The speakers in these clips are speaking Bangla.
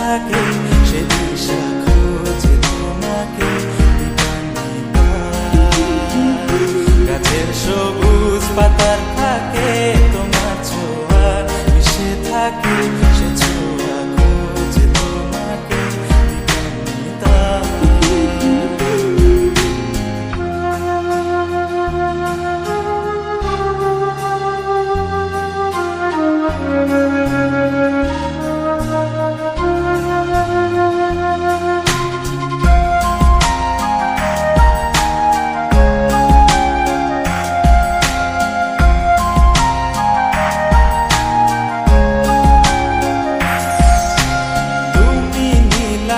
থাকে সে দিশা খোঁজে তোমাকে। গাছের সবুজ পাতার থাকে তোমার ছোঁয়া মিশে থাকে সে ছোঁয়া খোঁজে তোমাকে।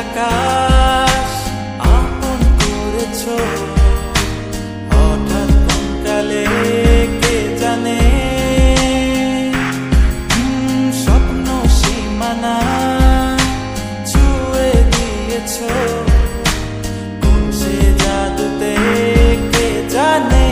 আকাশ আপন করেছো হঠাৎ কোন কালে কে জানে, স্বপ্ন সীমানা ছুঁয়ে দিয়েছো কোন সে জাদুতে কে জানে।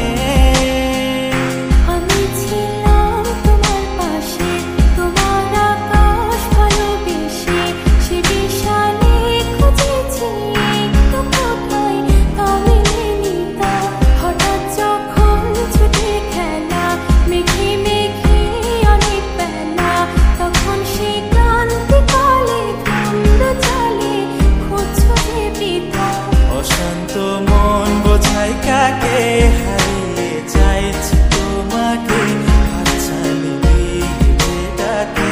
কাকে হারিয়ে চাইছি তোমাকে হাতছানি দিয়ে ডাকে।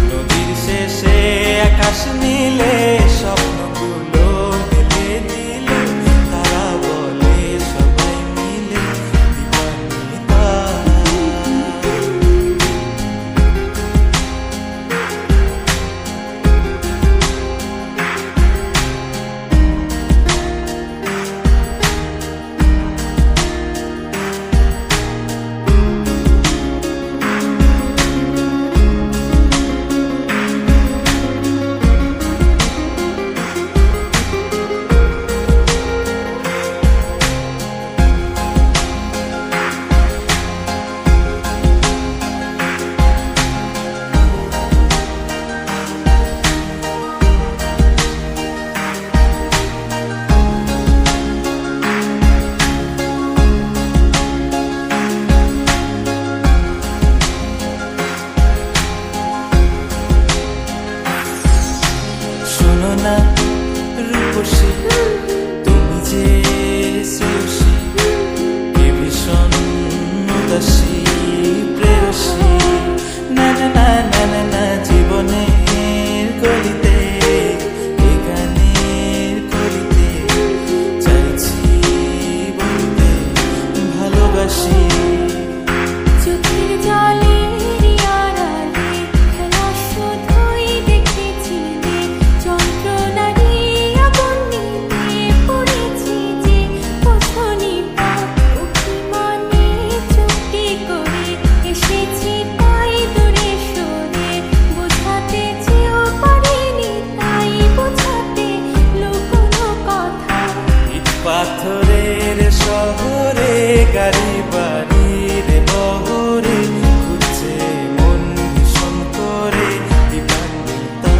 নদীর শেষে আকাশ নীলে স্বপ্নগুলো মেলে দিলে তারা বলে সবাই মিলে দিবানিতা। শোনো না রূপসী তুমি যে শ্রেয়সী কে ভীষণ উদাসী প্রেয়সী। না না না না না না জীবনের গলিতে এ গানের কলিতে চাইছি বলতে ভালোবাসি। পাথরের শহরে গাড়ি বাড়ির বহরে খুঁজছে মন ভীষণ করে দিবানিতা।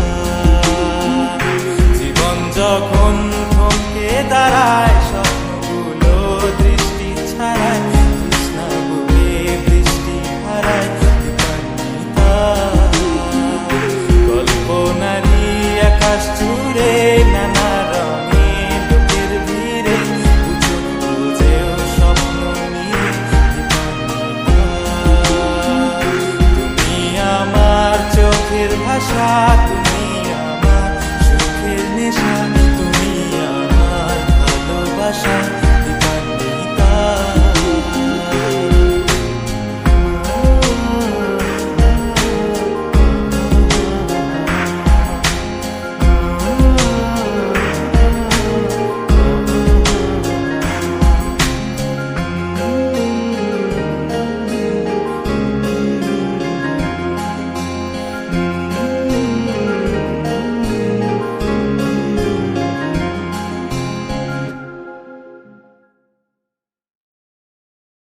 জীবন যখন থমকে দাঁড়ায় স্বপ্নগুলো দৃষ্টি ছাড়ায় তৃষ্ণা বুকে বৃষ্টি হারায় দিবানিতা। কল্পনারী আকাশ জুড়ে নানা ভাষা।